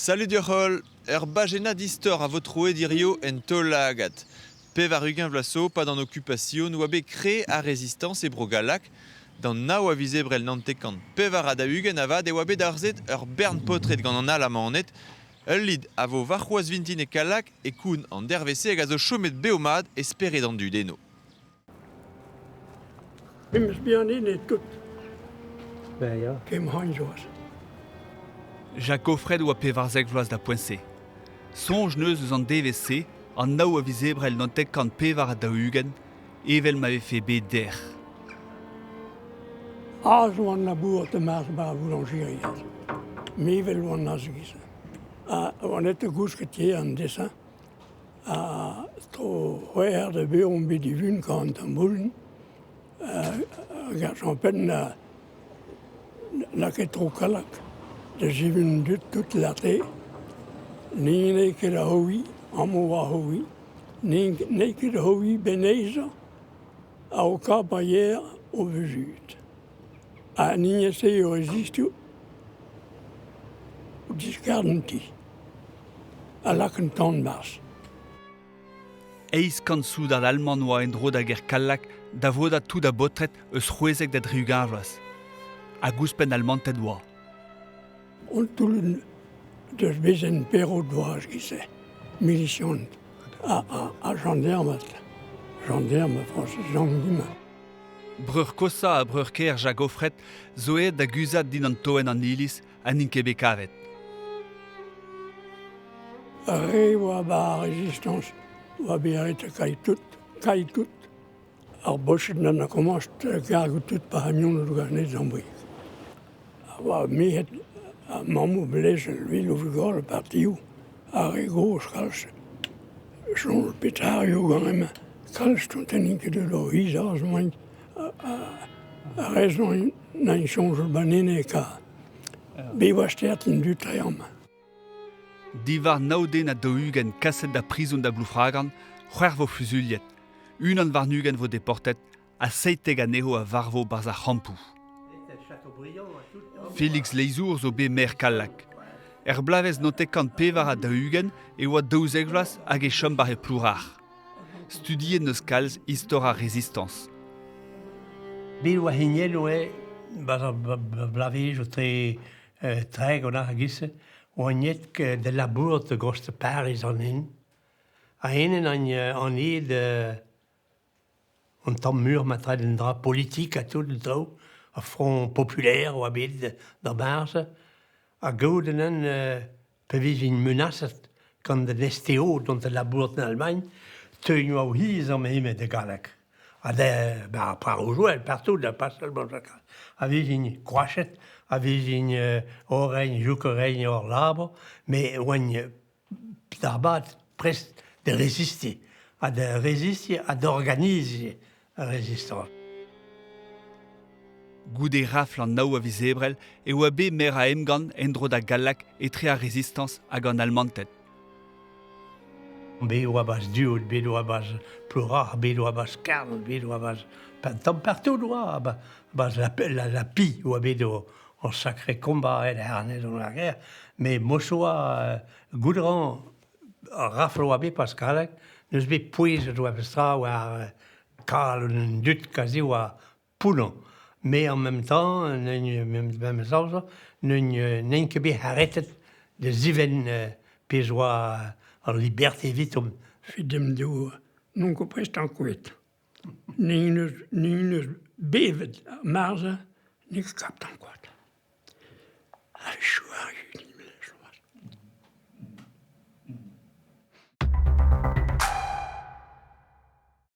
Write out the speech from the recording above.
Salut diorol, bagena d'histoire à votre dirio en tolagat. Pev Rugen vlaso, pas dans occupation, ou abe créé à résistance et brogalac, dans nao avisé brel nantekant pev da Hugen avad et wabe d'arzet bern potret gant an alamanet, lid a vo varroaz vintin e kalak et koun en dervese hag a zo chomet beomad espere dans du deno. Hem is bien in et tout. Ben ja. Kem hanjoas. Jacques Offred oa pevarzek vloaz da poense. Sonj neus eus an DVC, an nao a vizebrel nantek kant pevar da Hugen, evel m'ave fait bet der. Az oan na boer te maas ba boulangerias. Mevel oan nazgis. Oan et a gousketier an dessin. Tro hoer de beon bet di vun kant an boulen. Gar pen na ket tro kalak. De jivun dut tout la te. Ne ket a houi, amo a houi. Ne ket a houi beneza. A o ka paier o vezut. A ni se o resistu. O discarnti. A laken tan bas. Eiz kant sou da l'alman oa en dro da ger kalak, da voda tout da botret eus c'hwezek da driugan vloaz. A gouspen almantet oa. On toulen deus bezen perro doaz gise. Miliciant. A gendarme. Gendarme, français, gendarme. Breur kosa a breur ker Jacques Offred zo e da guzat din an toen an ilis a ninkebe kavet. Re oa ba résistance. Oa beret kai tout. Ar bochet nan a komast gargo tout pa hamion o ganet zambouik. Oa mehet a mamou blez l'huile o vigor partiu. A rego skalz. Son petario gant kalz ton teninke de lo hizaz moint. A raison nan change banene ka. Be oa stertin du triam. Divar naoden a da Hugen kaset da prison da bloufragan, c'hwer vo fuzuliet. Unan var nugen vo deportet, a seiteg a neho a varvo barz a c'hampou. Félix Leizour zo be mer kalak. Blavez notek kant pevar a da Hugen e oa daouzek vlas hag e chom bar e plourar. Studie neus kalz histoire a résistance. Be oa hignel oe, bas a blavej o treg o ar gise, oa net de labour de gost Paris an hin. A henen an ed an tamm mur matred en dra politik a tout le dro, a front populaire oa bet da barze. A gaudenen pevez in menacet gant de STO dont de labour en Allemagne, teuñ oa o hiz am heme de galak. A de, par o jouel, partout, da pas seulement Jacques. A vez in kroachet, a vez in oreign, jouk oreign or l'arbre, mais oan d'arbat prest de résister. A de résister, a d'organiser a résistance. Goude rafl an nao a vizebrel e oa be mer a emgan en dro da galak e tre a résistance hag an almantet. Be oa bas duot, be oa bas plourar, be oa bas karn, be oa bas... Tam partout oa, bas la pi oa be en sacré combat et herne dans la guerre. Mais mosoa goudran rafl oa be pas kalak, neus be pouez oa bestra oa kal un dut kazi oa pounon. Mais en même temps, même chose, n'en que be arrêtet de ziven pez oa en liberté vitum. Fidem do non ko prest an kouet. Ni bevet marza, ni kapt an kouet. A chouar